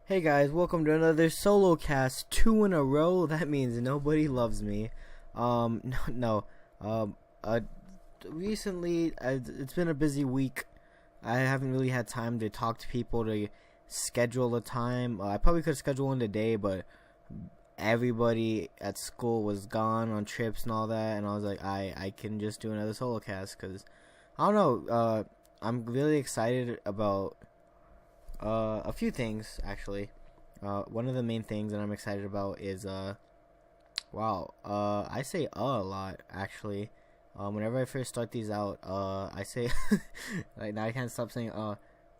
Hey guys, welcome to another SoloCast. 2 in a row. That means nobody loves me. No. Um, uh, Recently, it's been a busy week. I haven't really had time to talk to people to schedule a time. I probably could schedule one today, but everybody at school was gone on trips and all that, and I was like, I can just do another SoloCast because I don't know. I'm really excited about a few things actually. One of the main things that I'm excited about is I say a lot actually. Whenever I first start these out, I say like now I can't stop saying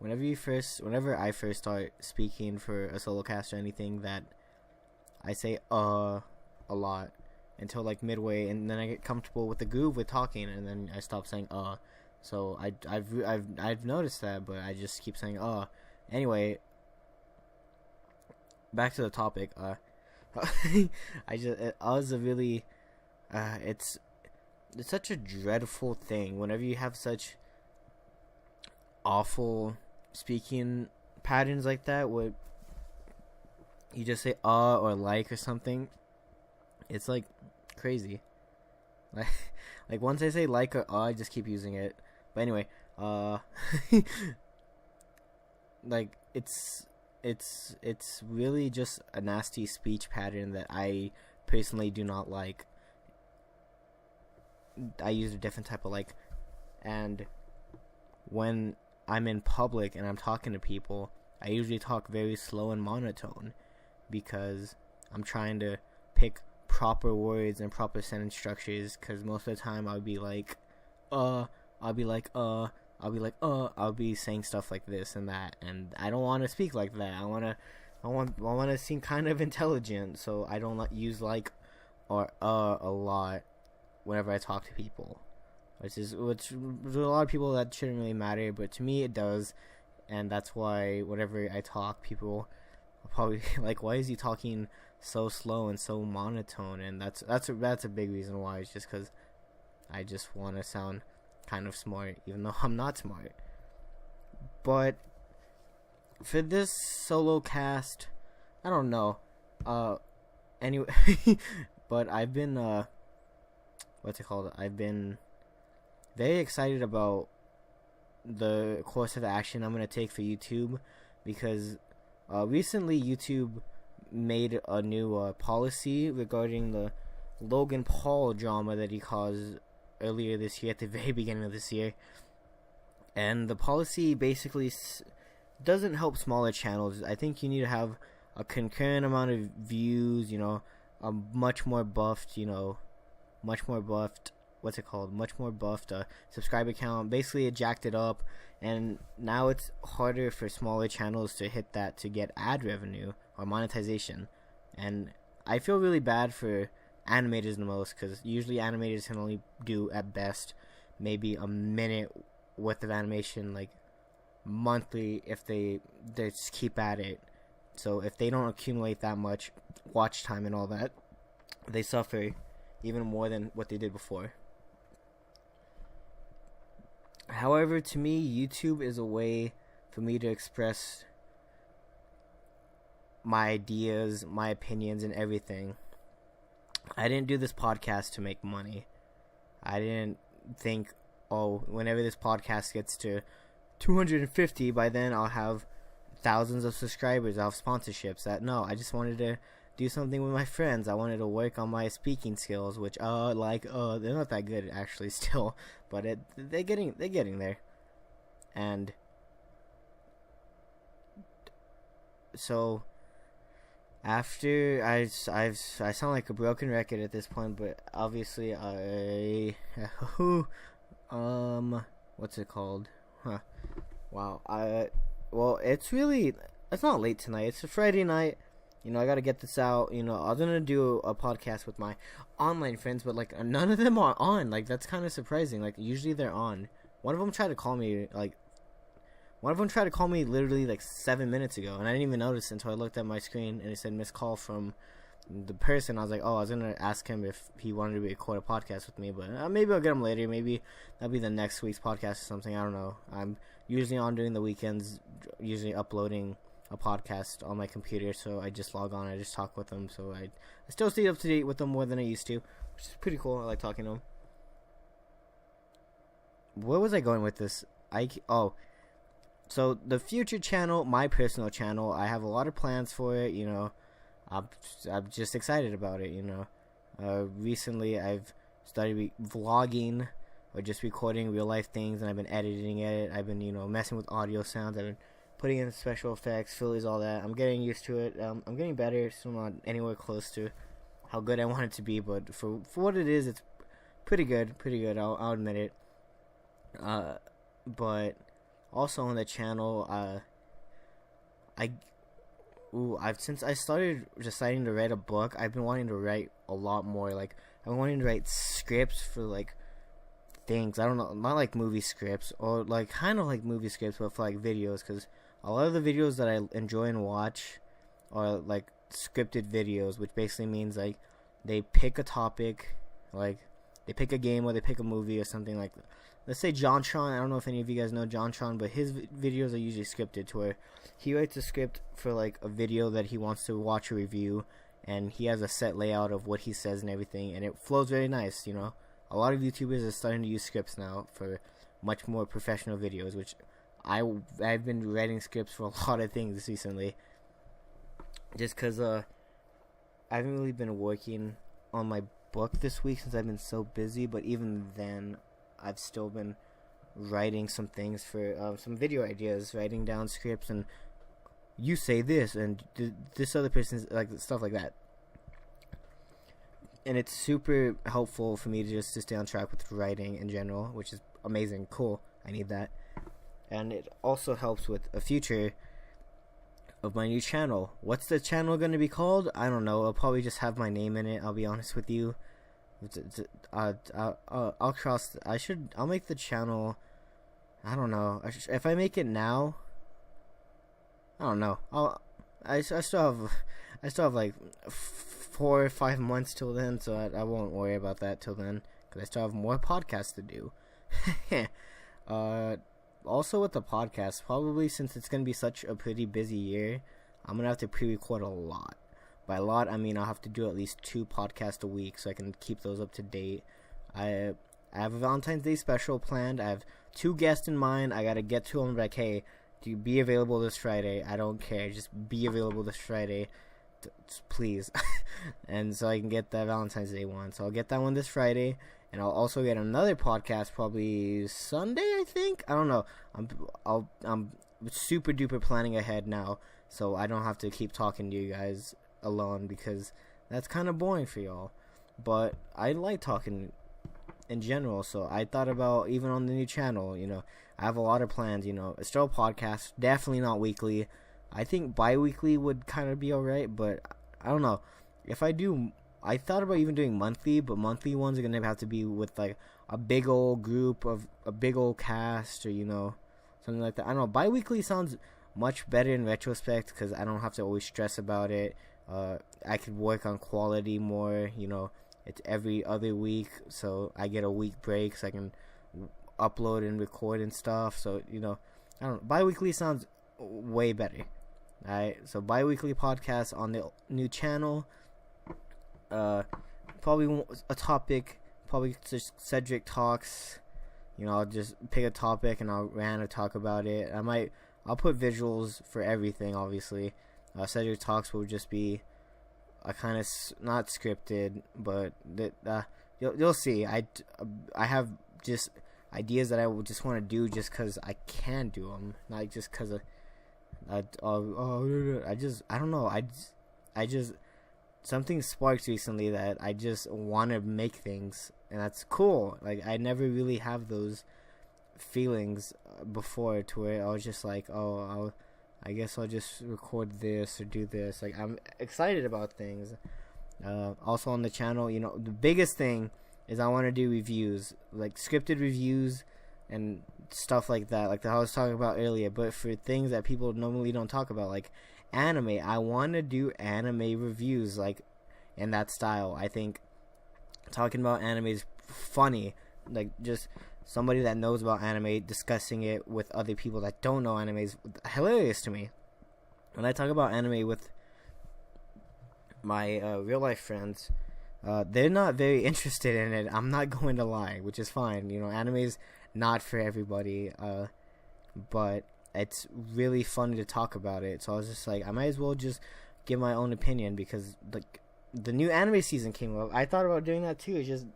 whenever I first start speaking for a solo cast or anything, that I say a lot until like midway, and then I get comfortable with the groove with talking, and then I stop saying So I've noticed that, but I just keep saying Anyway, back to the topic. It's such a dreadful thing whenever you have such awful speaking patterns like that, where you just say or like or something. It's like crazy. Like once I say like or I just keep using it. But anyway, like it's really just a nasty speech pattern that I personally do not like. I use a different type of like, and when I'm in public and I'm talking to people, I usually talk very slow and monotone because I'm trying to pick proper words and proper sentence structures, because most of the time I'll be like I'll be saying stuff like this and that, and I don't want to speak like that. I want to seem kind of intelligent, so I don't use like or a lot whenever I talk to people, which to a lot of people that shouldn't really matter, but to me it does, and that's why whenever I talk, people are probably like, why is he talking so slow and so monotone? And that's a big reason why. It's just because I just want to sound kind of smart, even though I'm not smart. But for this solo cast, I don't know. Anyway, but I've been I've been very excited about the course of action I'm gonna take for YouTube, because recently YouTube made a new policy regarding the Logan Paul drama that he caused earlier this year, at the very beginning of this year. And the policy basically doesn't help smaller channels. I think you need to have a concurrent amount of views, a much more buffed subscriber count. Basically it jacked it up, and now it's harder for smaller channels to hit that to get ad revenue or monetization. And I feel really bad for animators the most, because usually animators can only do at best maybe a minute worth of animation like monthly if they just keep at it. So if they don't accumulate that much watch time and all that, they suffer even more than what they did before. However, to me, YouTube is a way for me to express my ideas, my opinions, and everything. I didn't do this podcast to make money. I didn't think, whenever this podcast gets to 250, by then I'll have thousands of subscribers, I'll have sponsorships. No, I just wanted to do something with my friends. I wanted to work on my speaking skills, which they're not that good actually still, but they're getting there. And so after I sound like a broken record at this point, but obviously what's it called? Wow. It's not late tonight. It's a Friday night. I gotta get this out. I was gonna do a podcast with my online friends, but like none of them are on. Like, that's kind of surprising. Like, usually they're on. One of them tried to call me literally like 7 minutes ago, and I didn't even notice until I looked at my screen and it said missed call from the person. I was like, I was gonna ask him if he wanted to record a podcast with me, but maybe I'll get him later. Maybe that'll be the next week's podcast or something. I don't know. I'm usually on during the weekends, usually uploading a podcast on my computer, so I just log on, I just talk with them, so I still stay up to date with them more than I used to, which is pretty cool. I like talking to them. Where was I going with this? So the future channel, my personal channel, I have a lot of plans for it, you know. I'm just excited about it, you know. Recently I've started vlogging, or just recording real life things, and I've been editing it. I've been, you know, messing with audio sounds. I've been putting in special effects, filters, all that. I'm getting used to it. I'm getting better. Still not anywhere close to how good I want it to be, but for what it is, it's pretty good. I'll admit it. But also on the channel, since I started deciding to write a book, I've been wanting to write a lot more. Like, I've been wanting to write scripts for, like, things. I don't know, not like movie scripts, or like kind of like movie scripts, but for like videos, because a lot of the videos that I enjoy and watch are like scripted videos, which basically means like they pick a topic, like they pick a game or they pick a movie or something. Like, let's say JonTron. I don't know if any of you guys know JonTron, but his videos are usually scripted, to where he writes a script for like a video that he wants to watch or review, and he has a set layout of what he says and everything, and it flows very nice, you know. A lot of YouTubers are starting to use scripts now for much more professional videos, which I've been writing scripts for a lot of things recently, just because I haven't really been working on my book this week since I've been so busy. But even then, I've still been writing some things for some video ideas, writing down scripts, and you say this and this other person's, like, stuff like that. And it's super helpful for me to stay on track with writing in general, which is amazing. Cool. I need that. And it also helps with a future of my new channel. What's the channel going to be called? I don't know. I'll probably just have my name in it, I'll be honest with you. I'll make the channel, I don't know. If I make it now, I don't know. I still have like 4 or 5 months till then, so I won't worry about that till then, because I still have more podcasts to do. Also with the podcast, probably since it's going to be such a pretty busy year, I'm going to have to pre-record a lot. By a lot, I mean I'll have to do at least 2 podcasts a week, so I can keep those up to date. I have a Valentine's Day special planned. I have 2 guests in mind. I got to get to them, like, hey, do you be available this Friday? I don't care. Just be available this Friday. Please. And so I can get that Valentine's Day one. So I'll get that one this Friday, and I'll also get another podcast probably Sunday, I think. I don't know. I'm super duper planning ahead now, so I don't have to keep talking to you guys alone, because that's kind of boring for y'all. But I like talking in general, so I thought about, even on the new channel, you know, I have a lot of plans. You know, it's still a podcast, definitely not weekly. I think bi-weekly would kind of be alright, but I don't know. If I do, I thought about even doing monthly, but monthly ones are going to have to be with, like, a big old group of a big old cast, or, you know, something like that. I don't know. Bi-weekly sounds much better in retrospect, because I don't have to always stress about it. I could work on quality more, you know. It's every other week, so I get a week break, so I can upload and record and stuff. So, you know, I don't know. Bi-weekly sounds way better. Alright, so bi-weekly podcast on the new channel. Probably a topic, probably just Cedric talks. You know, I'll just pick a topic and I'll randomly talk about it. I'll put visuals for everything, obviously. Cedric talks will just be a kind of not scripted, but you'll see. I have just ideas that I would just want to do just because I can do them, not just because of I don't know. I just something sparked recently that I just want to make things, and that's cool. Like, I never really have those feelings before, to where I was just like, oh, I guess I'll just record this or do this. Like, I'm excited about things. Also on the channel, you know, the biggest thing is I want to do reviews, like scripted reviews and stuff like that, like I was talking about earlier, but for things that people normally don't talk about, like anime. I want to do anime reviews, like, in that style. I think talking about anime is funny, like, just somebody that knows about anime discussing it with other people that don't know anime is hilarious to me. when I talk about anime with my real life friends, they're not very interested in it. I'm not going to lie, which is fine. Anime's not for everybody, but it's really funny to talk about it. So I was just like, I might as well just give my own opinion, because like the new anime season came up. I thought about doing that too. It's just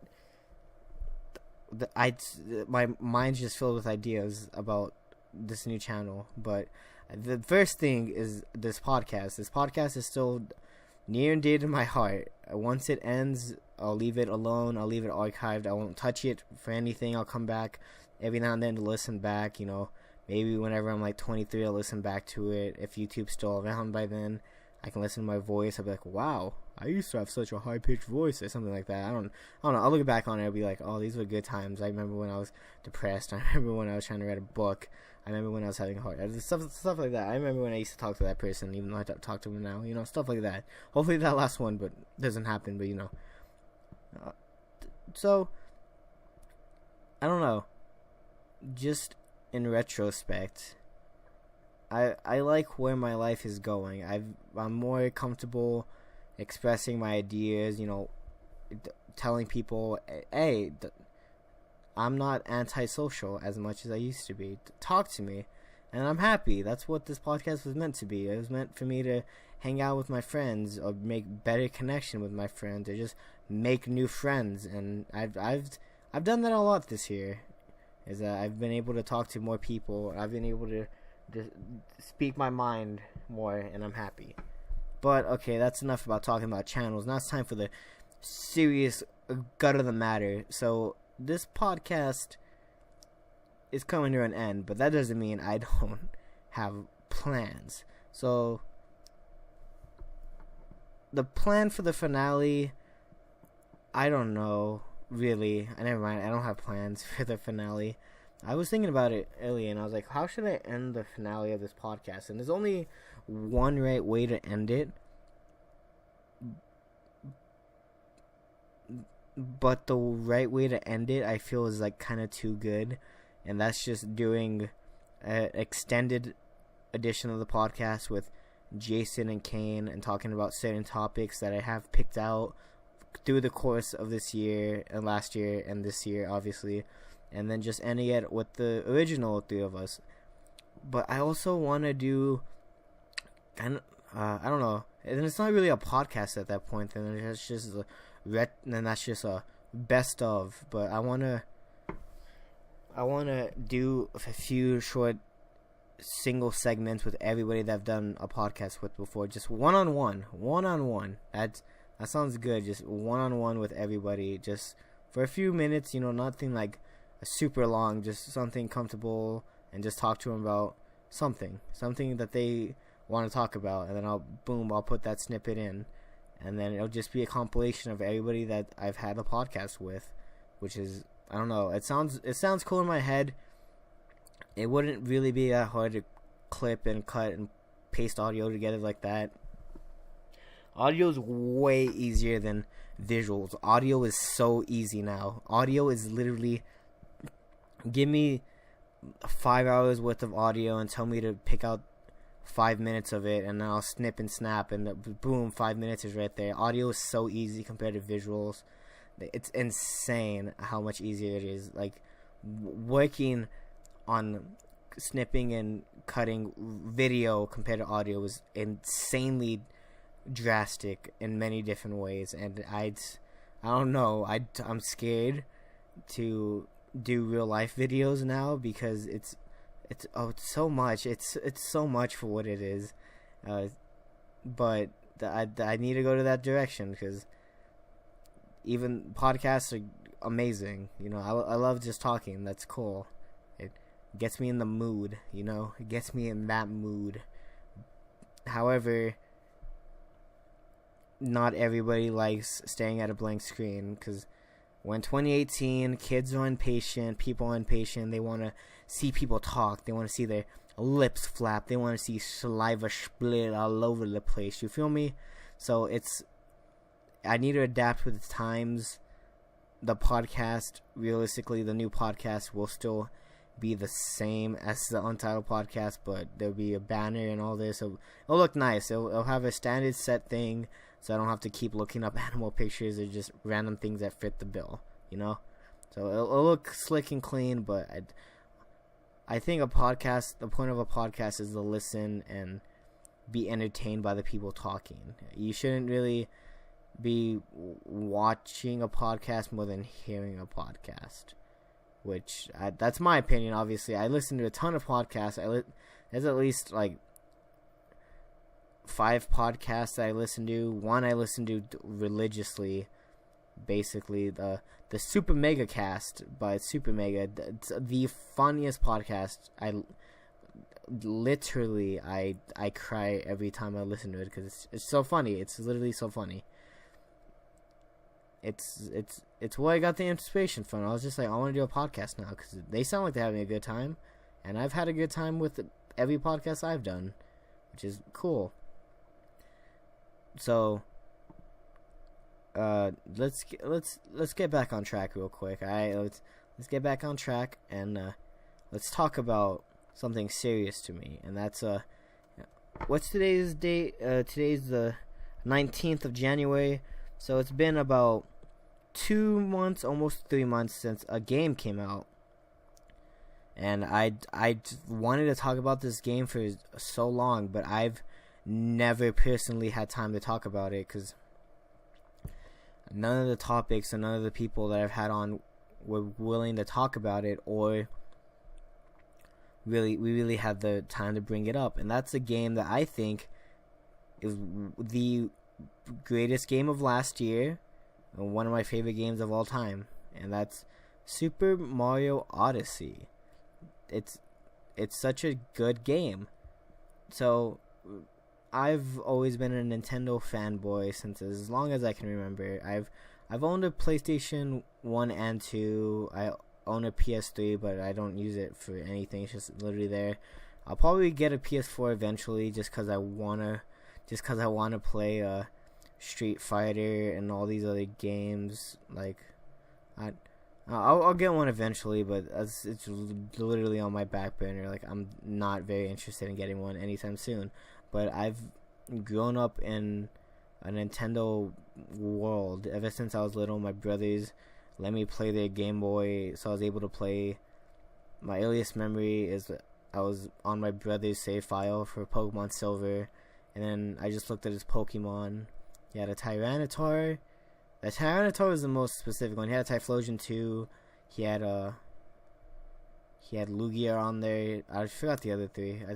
my mind's just filled with ideas about this new channel. But the first thing is this podcast. This podcast is still near and dear to my heart. Once it ends, I'll leave it alone. I'll leave it archived. I won't touch it for anything. I'll come back every now and then to listen back. Maybe whenever I'm like 23, I'll listen back to it. If YouTube's still around by then, I can listen to my voice. I'll be like, wow, I used to have such a high-pitched voice, or something like that. I don't know. I'll look back on it. I'll be like, oh, these were good times. I remember when I was depressed. I remember when I was trying to write a book. I remember when I was having a heart. Stuff like that. I remember when I used to talk to that person, even though I talk to him now. Stuff like that. Hopefully that last one, but doesn't happen. But so I don't know. Just in retrospect, I like where my life is going. I'm more comfortable expressing my ideas. Telling people, hey, I'm not antisocial as much as I used to be. Talk to me, and I'm happy. That's what this podcast was meant to be. It was meant for me to hang out with my friends, or make better connection with my friends, or just make new friends. And I've done that a lot this year. Is that I've been able to talk to more people. I've been able to speak my mind more, and I'm happy. But okay, that's enough about talking about channels. Now it's time for the serious gut of the matter. So this podcast is coming to an end, but that doesn't mean I don't have plans. So the plan for the finale, I don't know, really. Never mind, I don't have plans for the finale. I was thinking about it earlier, and I was like, how should I end the finale of this podcast? And there's only one right way to end it. But the right way to end it, I feel, is like kind of too good. And that's just doing an extended edition of the podcast with Jason and Kane, and talking about certain topics that I have picked out through the course of this year and last year and this year, obviously. And then just ending it with the original three of us. But I also want to do, I don't know, and it's not really a podcast at that point. Then it's just that's just a best of. But I want to do a few short single segments with everybody that I've done a podcast with before, just one-on-one. That sounds good. Just one-on-one with everybody, just for a few minutes. Nothing like super long, just something comfortable, and just talk to them about something that they want to talk about, and then I'll put that snippet in, and then it'll just be a compilation of everybody that I've had a podcast with, which is, I don't know, it sounds cool in my head. It wouldn't really be that hard to clip and cut and paste audio together like that. Audio is way easier than visuals. Audio is so easy now. Audio is literally, give me 5 hours worth of audio and tell me to pick out 5 minutes of it, and then I'll snip and snap, and boom, 5 minutes is right there. Audio is so easy compared to visuals. It's insane how much easier it is. Like, working on snipping and cutting video compared to audio is insanely drastic in many different ways, and I don't know, I'm scared to do real life videos now, because it's so much. It's so much for what it is. But I need to go to that direction, because even podcasts are amazing. I love just talking. That's cool. It gets me in the mood. It gets me in that mood. However, not everybody likes staring at a blank screen, because when 2018, kids are impatient, people are impatient, they want to see people talk, they want to see their lips flap, they want to see saliva split all over the place, you feel me? So I need to adapt with the times. The podcast, realistically, the new podcast will still be the same as the Untitled podcast, but there'll be a banner and all this. It'll look nice. It'll have a standard set thing, so I don't have to keep looking up animal pictures or just random things that fit the bill, you know? So it'll look slick and clean, but I think a podcast, the point of a podcast is to listen and be entertained by the people talking. You shouldn't really be watching a podcast more than hearing a podcast, which that's my opinion. Obviously, I listen to a ton of podcasts. There's at least like 5 podcasts that I listen to. One I listen to religiously, basically the Super Mega Cast by Super Mega. It's the funniest podcast. I cry every time I listen to it because it's so funny. It's literally so funny. It's where I got the inspiration from. I was just like, I want to do a podcast now because they sound like they're having a good time, and I've had a good time with every podcast I've done, which is cool. So, let's get back on track real quick. All right, let's get back on track and let's talk about something serious to me, and that's what's today's date? Today's the 19th of January. So it's been about 2 months, almost 3 months since a game came out, and I wanted to talk about this game for so long, but I've never personally had time to talk about it because none of the topics and none of the people that I've had on were willing to talk about it, or we really had the time to bring it up. And that's a game that I think is the greatest game of last year and one of my favorite games of all time, and that's Super Mario Odyssey. It's such a good game. So I've always been a Nintendo fanboy since as long as I can remember. I've owned a PlayStation 1 and 2. I own a PS3, but I don't use it for anything. It's just literally there. I'll probably get a PS4 eventually, just because I wanna play Street Fighter and all these other games. Like, I'll get one eventually, but it's literally on my back burner. Like, I'm not very interested in getting one anytime soon. But I've grown up in a Nintendo world ever since I was little. My brothers let me play their Game Boy, so I was able to play. My earliest memory is that I was on my brother's save file for Pokemon Silver, and then I just looked at his Pokemon. He had a Tyranitar. The Tyranitar was the most specific one. He had a Typhlosion too. He had Lugia on there. I forgot the other 3. I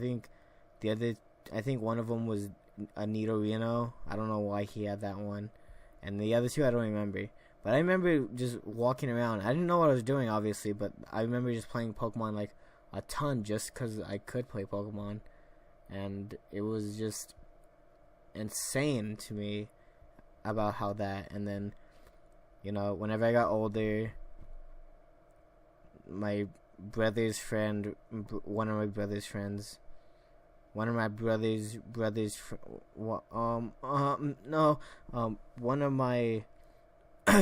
think one of them was a Nidorino. I don't know why he had that one. And the other 2 I don't remember. But I remember just walking around. I didn't know what I was doing, obviously, but I remember just playing Pokemon like a ton just because I could play Pokemon. And it was just insane to me about how that. And then, you know, whenever I got older, one of my brother's friends, one of my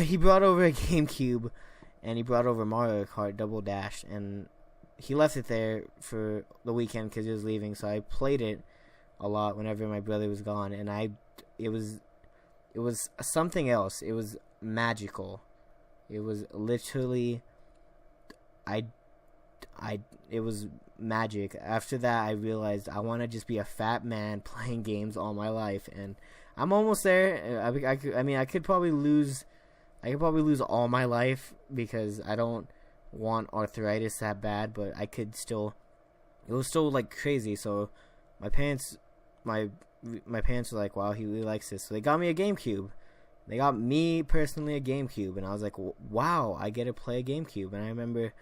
he brought over a GameCube, and he brought over Mario Kart Double Dash, and he left it there for the weekend because he was leaving. So I played it a lot whenever my brother was gone, and it was something else. It was magical. It was literally it was magic. After that, I realized I want to just be a fat man playing games all my life, and I'm almost there. I could probably lose all my life because I don't want arthritis that bad, but I could still. It was still like crazy. So my parents were like, "Wow, he really likes this." So they got me a GameCube. They got me personally a GameCube, and I was like, "Wow, I get to play a GameCube." And I remember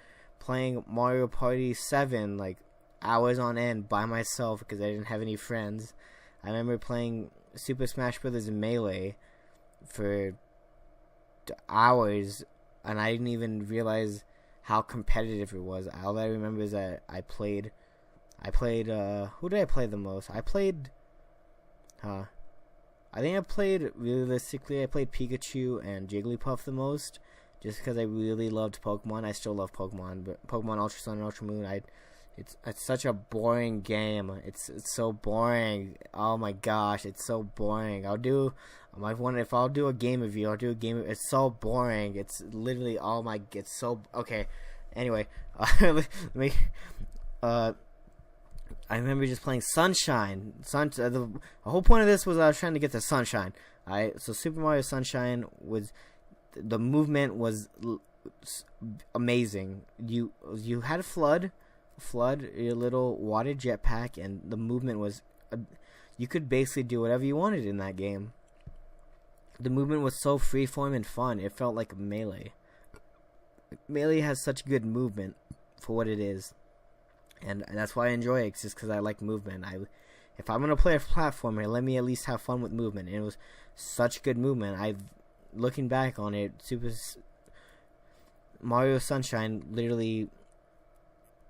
playing Mario Party 7 like hours on end by myself because I didn't have any friends. I remember playing Super Smash Bros. Melee for hours, and I didn't even realize how competitive it was. All I remember is that I played who did I play the most? Realistically, I played Pikachu and Jigglypuff the most, just because I really loved Pokemon. I still love Pokemon, but Pokemon Ultra Sun and Ultra Moon, it's such a boring game. It's so boring. Oh my gosh, it's so boring. If I'll do a game review, I'll do a game. It's so boring. It's literally it's so okay. Anyway, let me. I remember just playing Sunshine. The whole point of this was I was trying to get to Sunshine. So Super Mario Sunshine the movement was amazing. You had a flood, your little water jetpack, and the movement was. You could basically do whatever you wanted in that game. The movement was so freeform and fun. It felt like Melee. Melee has such good movement for what it is. And that's why I enjoy it. It's just because I like movement. If I'm gonna play a platformer, let me at least have fun with movement. And it was such good movement. Looking back on it, Super Mario Sunshine literally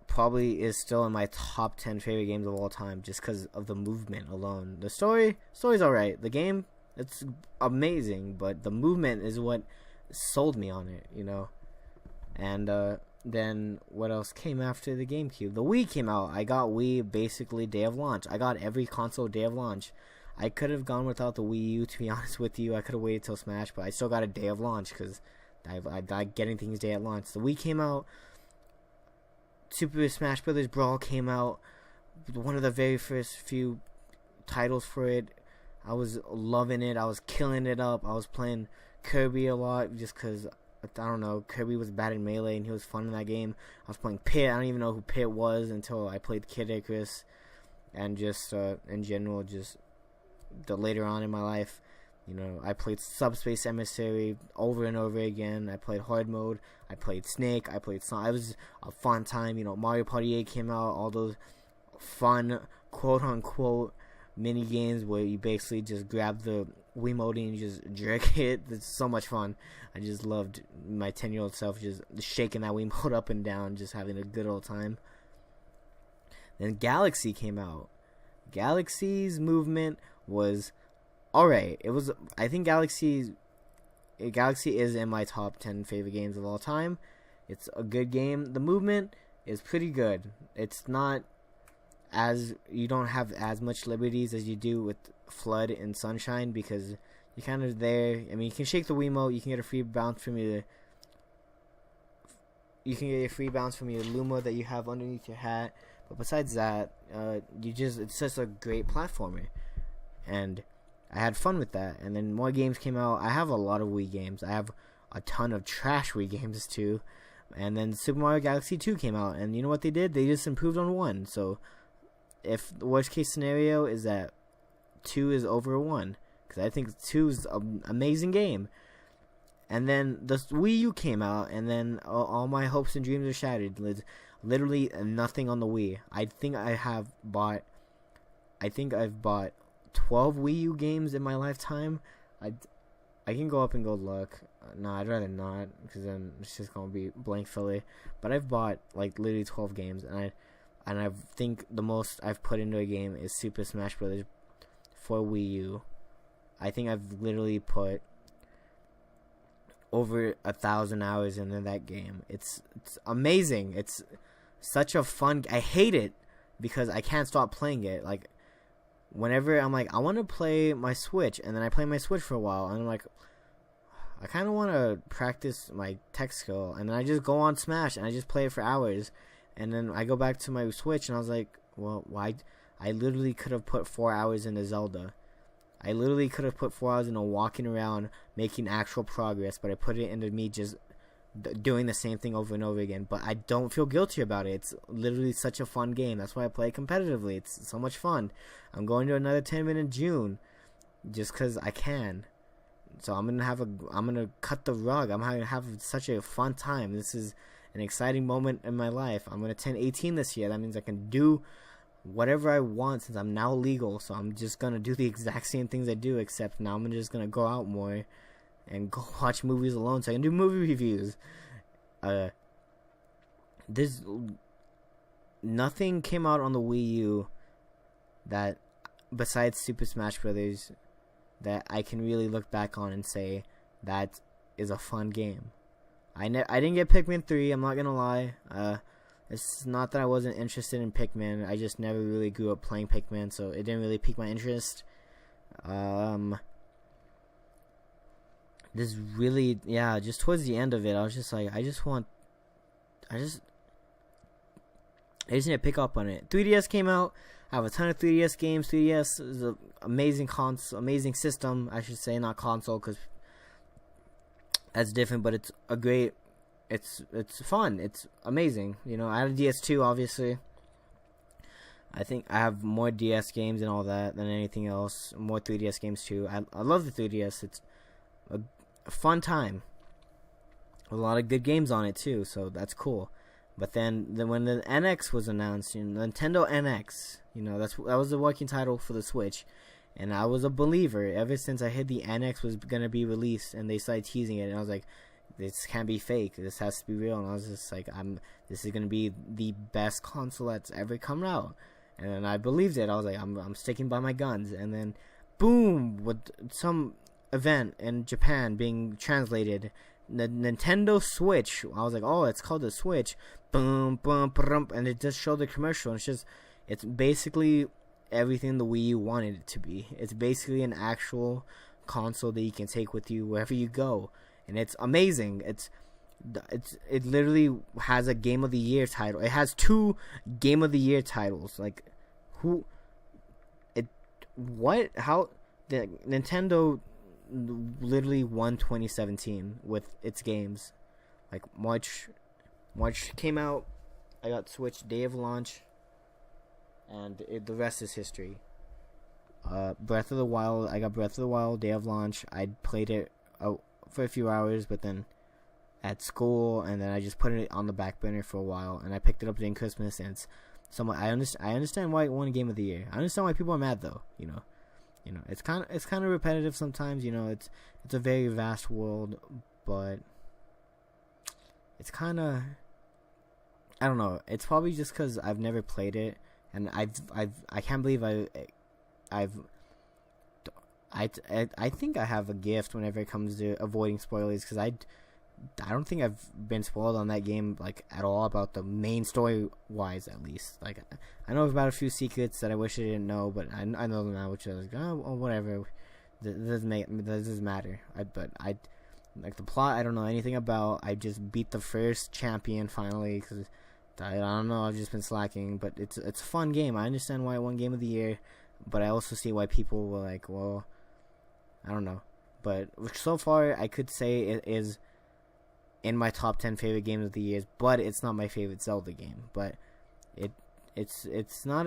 probably is still in my top 10 favorite games of all time, just because of the movement alone. The story's alright. The game, it's amazing, but the movement is what sold me on it. And then what else came after the GameCube? The Wii came out. I got Wii basically day of launch. I got every console day of launch. I could have gone without the Wii U, to be honest with you. I could have waited till Smash, but I still got a day of launch because I like getting things day at launch. The Wii came out. Super Smash Bros. Brawl came out. One of the very first few titles for it. I was loving it. I was killing it up. I was playing Kirby a lot just because... I don't know, Kirby was bad in Melee and he was fun in that game. I was playing Pit. I don't even know who Pit was until I played Kid Icarus. And just in general, just later on in my life, I played Subspace Emissary over and over again. I played Hard Mode. I played Snake. I played Sonic. It was a fun time. Mario Party 8 came out. All those fun, quote-unquote, mini games where you basically just grab the Wiimote and you just jerk it. It's so much fun. I just loved my 10-year-old self just shaking that Wiimote up and down, just having a good old time. Then Galaxy came out. Galaxy's movement was alright. I think Galaxy is in my top 10 favorite games of all time. It's a good game. The movement is pretty good. It's not you don't have as much liberties as you do with Flood and Sunshine because you're kind of there. I mean, you can shake the Wiimote, you can get a free bounce from your Luma that you have underneath your hat. But besides that, it's just a great platformer, and I had fun with that. And then more games came out. I have a lot of Wii games. I have a ton of trash Wii games too. And then Super Mario Galaxy 2 came out, and you know what they did? They just improved on 1. So if the worst case scenario is that 2 is over 1, because I think 2 is an amazing game. And then the Wii U came out, and then all my hopes and dreams are shattered. Literally nothing on the Wii. I think I've bought 12 Wii U games in my lifetime. I can go up and go look. No, I'd rather not, because then it's just gonna be blank filler. But I've bought literally 12 games, and I think the most I've put into a game is Super Smash Bros. For Wii U. I think I've literally put over 1,000 hours into that game. It's amazing. It's such a fun. I hate it because I can't stop playing it. Whenever I'm I want to play my Switch, and then I play my Switch for a while, and I'm I kind of want to practice my tech skill, and then I just go on Smash and I just play it for hours, and then I go back to my Switch and I was well, why? I literally could have put 4 hours into Zelda. I literally could have put 4 hours into walking around making actual progress, but I put it into me just doing the same thing over and over again. But I don't feel guilty about it. It's literally such a fun game. That's why I play it competitively. It's so much fun. I'm going to another tournament in June just because I can. So I'm gonna cut the rug. I'm gonna have such a fun time. This is an exciting moment in my life. I'm gonna turn 18 this year. That means I can do whatever I want since I'm now legal. So I'm just gonna do the exact same things I do, except now I'm just gonna go out more and go watch movies alone, so I can do movie reviews. There's nothing came out on the Wii U that, besides Super Smash Bros., that I can really look back on and say that is a fun game. I didn't get Pikmin 3. I'm not gonna lie. It's not that I wasn't interested in Pikmin. I just never really grew up playing Pikmin, so it didn't really pique my interest. This really, yeah, just towards the end of it, I was just like, I just need to pick up on it. 3DS came out. I have a ton of 3DS games. 3DS is an amazing system, I should say, not console, because that's different, but it's a great, it's fun, it's amazing. You know, I have a DS2, obviously. I think I have more DS games and all that than anything else. More 3DS games too. I love the 3DS. It's a fun time. A lot of good games on it too, so that's cool. But then when the NX was announced, you know, Nintendo NX, you know, that was the working title for the Switch, and I was a believer ever since I heard the NX was gonna be released, and they started teasing it, and I was like, this can't be fake. This has to be real. And I was just like, this is gonna be the best console that's ever come out. And I believed it. I was like, I'm sticking by my guns. And then, boom, with some event in Japan being translated, the Nintendo Switch. I was like, oh, it's called the Switch. Boom, boom, boom, and it just showed the commercial. And it's basically everything the Wii U wanted it to be. It's basically an actual console that you can take with you wherever you go, and it's amazing. It literally has a Game of the Year title. It has 2 Game of the Year titles. Like, how the Nintendo literally won 2017 with its games. Like, March came out. I got Switch day of launch, and the rest is history. Breath of the Wild. I got Breath of the Wild day of launch. I played it for a few hours, but then at school, and then I just put it on the back burner for a while, and I picked it up during Christmas, and it's somewhat, I understand why it won Game of the Year. I understand why people are mad though. You know, it's kind of repetitive sometimes. You know, it's a very vast world, but it's kind of, I don't know. It's probably just because I've never played it, and I can't believe I think I have a gift whenever it comes to avoiding spoilers, because I don't think I've been spoiled on that game, like, at all, about the main story wise, at least. Like, I know about a few secrets that I wish I didn't know, but I know them now, which is like, oh, whatever. That doesn't matter. But like, the plot, I don't know anything about. I just beat the first champion finally, because I don't know, I've just been slacking. But it's a fun game. I understand why it won Game of the Year, but I also see why people were like, well, I don't know. But so far, I could say it is in my top 10 favorite games of the year, but it's not my favorite Zelda game. But it's not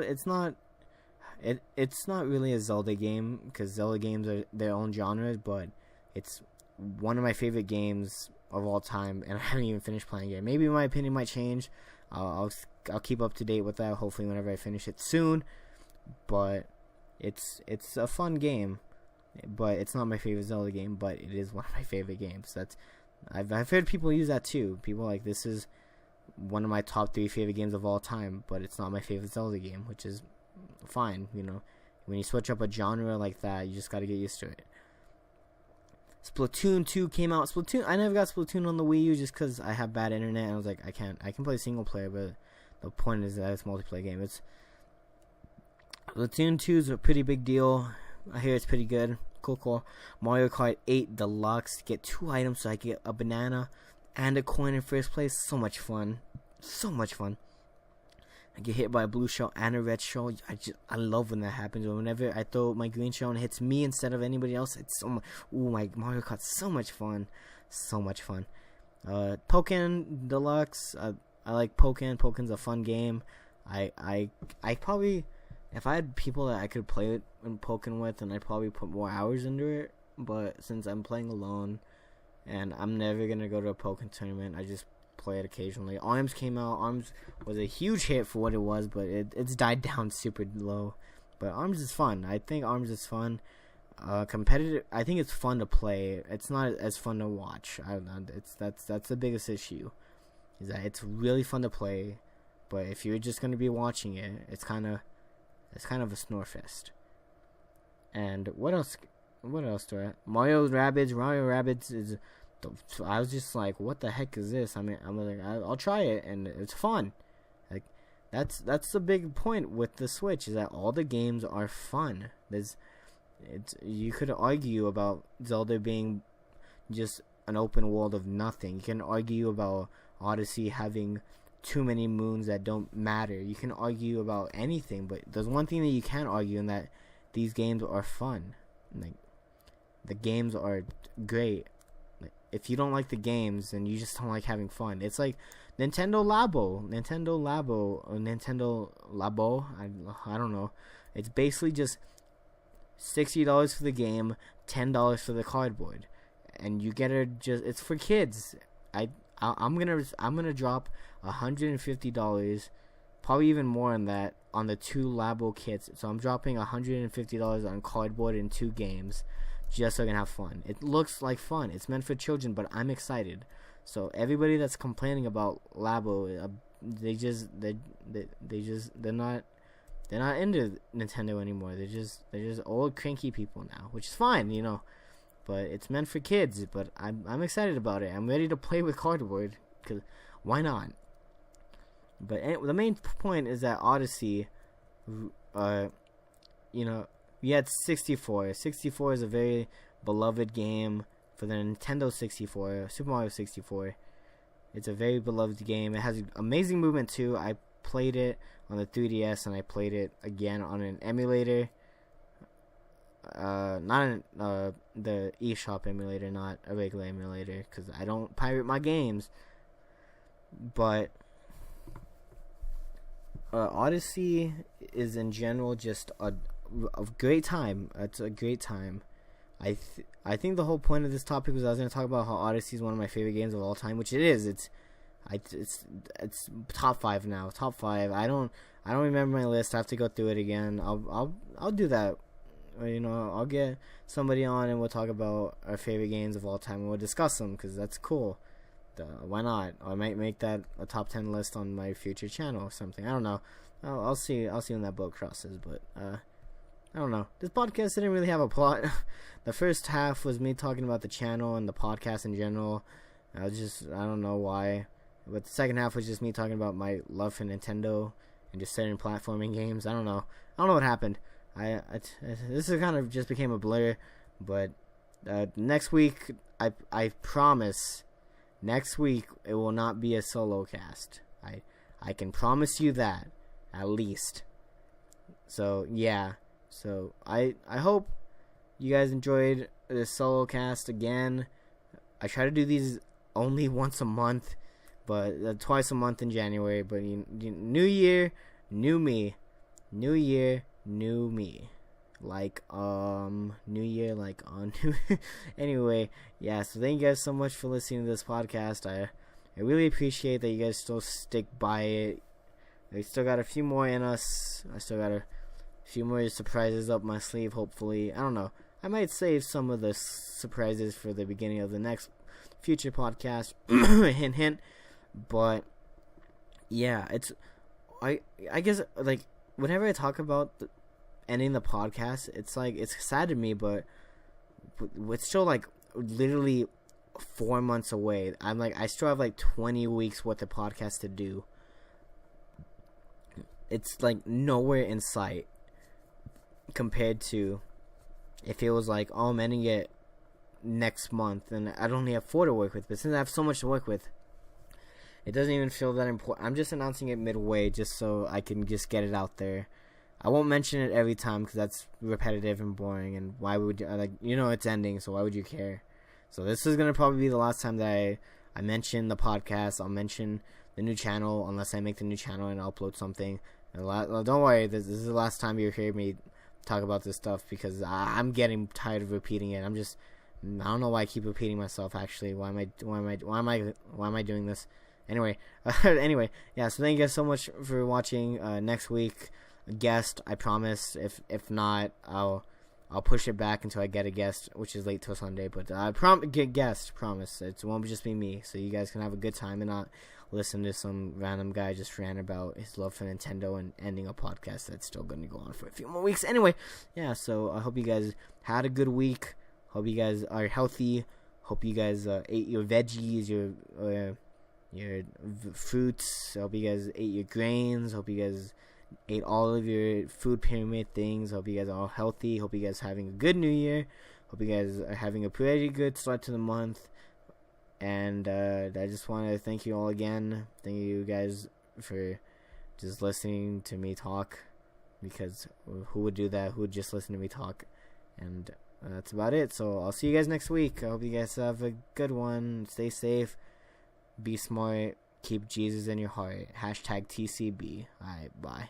really a Zelda game, because Zelda games are their own genres, but it's one of my favorite games of all time, and I haven't even finished playing it. Maybe my opinion might change. I'll keep up to date with that, hopefully whenever I finish it soon. But it's a fun game, but it's not my favorite Zelda game, but it is one of my favorite games. I've heard people use that too. People like, this is one of my top 3 favorite games of all time, but it's not my favorite Zelda game, which is fine. You know, when you switch up a genre like that, you just got to get used to it. Splatoon 2 came out. I never got Splatoon on the Wii U just because I have bad internet, and I was like, I can play single player, but the point is that it's a multiplayer game. Splatoon 2 is a pretty big deal. I hear it's pretty good. Cool. Mario Kart 8 Deluxe. Get 2 items, so I get a banana and a coin in first place. So much fun. I get hit by a blue shell and a red shell. I love when that happens. Whenever I throw my green shell and it hits me instead of anybody else, it's so much. Ooh, my Mario Kart's so much fun. Pokken Deluxe. I like Pokken. Pokken's a fun game. I probably, if I had people that I could play it in Pokken with, and I'd probably put more hours into it. But since I'm playing alone, and I'm never gonna go to a Pokken tournament, I just play it occasionally. ARMS came out. ARMS was a huge hit for what it was, but it's died down super low. But ARMS is fun. I think ARMS is fun. Competitive. I think it's fun to play. It's not as fun to watch. That's the biggest issue, is that it's really fun to play, but if you're just gonna be watching it, it's kind of a snore fest. And what else do I? Mario Rabbids is I was just like, what the heck is this? I mean, I'm like, I'll try it, and it's fun. Like, that's the big point with the Switch, is that all the games are fun. You could argue about Zelda being just an open world of nothing. You can argue about Odyssey having too many moons that don't matter. You can argue about anything, but there's one thing that you can't argue, and that these games are fun. Like, the games are great. Like, if you don't like the games, then you just don't like having fun. It's like Nintendo Labo. I don't know. It's basically just $60 for the game, $10 for the cardboard, and you get it. It's for kids. I'm gonna drop $150, probably even more than that, on the 2 Labo kits. So I'm dropping $150 on cardboard and 2 games, just so I can have fun. It looks like fun. It's meant for children, but I'm excited. So everybody that's complaining about Labo, they're not into Nintendo anymore. They're just old cranky people now, which is fine, you know. But it's meant for kids. But I'm excited about it. I'm ready to play with cardboard, because why not? But the main point is that Odyssey, you know, we had 64. 64 is a very beloved game for the Nintendo 64, Super Mario 64. It's a very beloved game. It has amazing movement too. I played it on the 3DS, and I played it again on an emulator. Not the eShop emulator, not a regular emulator, because I don't pirate my games. But Odyssey is in general just a great time. It's a great time. I think the whole point of this topic was I was going to talk about how Odyssey is one of my favorite games of all time, which it is. It's top 5 now. Top 5. I don't remember my list. I have to go through it again. I'll do that. You know, I'll get somebody on and we'll talk about our favorite games of all time, and we'll discuss them, because that's cool. Why not? I might make that a top 10 list on my future channel or something. I don't know. I'll see when that boat crosses. But I don't know. This podcast didn't really have a plot. The first half was me talking about the channel and the podcast in general. I don't know why. But the second half was just me talking about my love for Nintendo and just certain platforming games. I don't know what happened. This is kind of just became a blur. But next week, I promise, next week it will not be a solo cast. I can promise you that, at least. So yeah. So I hope you guys enjoyed this solo cast again. I try to do these only once a month, but twice a month in January. But new year, new me. New year, new me. Like new year, like on. Anyway, yeah. So thank you guys so much for listening to this podcast. I really appreciate that you guys still stick by it. We still got a few more in us. I still got a few more surprises up my sleeve, hopefully. I don't know. I might save some of the surprises for the beginning of the next future podcast. Hint, hint. But yeah, I guess, like, whenever I talk about ending the podcast, it's like, it's sad to me, but it's still like literally 4 months away. I still have like 20 weeks worth of podcast to do. It's like nowhere in sight compared to if it was like, oh, I'm ending it next month and I'd only have 4 to work with. But since I have so much to work with, it doesn't even feel that important. I'm just announcing it midway just so I can just get it out there. I won't mention it every time because that's repetitive and boring, and why would it's ending, so why would you care? So this is going to probably be the last time that I mention the podcast. I'll mention the new channel unless I make the new channel and I'll upload something. Don't worry, this is the last time you hear me talk about this stuff, because I'm getting tired of repeating it. I don't know why I keep repeating myself. Actually, why am I doing this? Anyway, yeah. So thank you guys so much for watching. Next week, a guest, I promise. If not, I'll push it back until I get a guest, which is late till Sunday. But I get guest, promise. It won't just be me, so you guys can have a good time and not listen to some random guy just rant about his love for Nintendo and ending a podcast that's still going to go on for a few more weeks. Anyway, yeah, so I hope you guys had a good week. Hope you guys are healthy. Hope you guys ate your veggies, your fruits. Hope you guys ate your grains. Hope you guys ate all of your food pyramid things. Hope you guys are all healthy. Hope you guys are having a good New Year. Hope you guys are having a pretty good start to the month. And I just want to thank you all again. Thank you guys for just listening to me talk, because who would do that? Who would just listen to me talk? And that's about it. So I'll see you guys next week. I hope you guys have a good one. Stay safe. Be smart. Keep Jesus in your heart. #TCB. Alright, bye.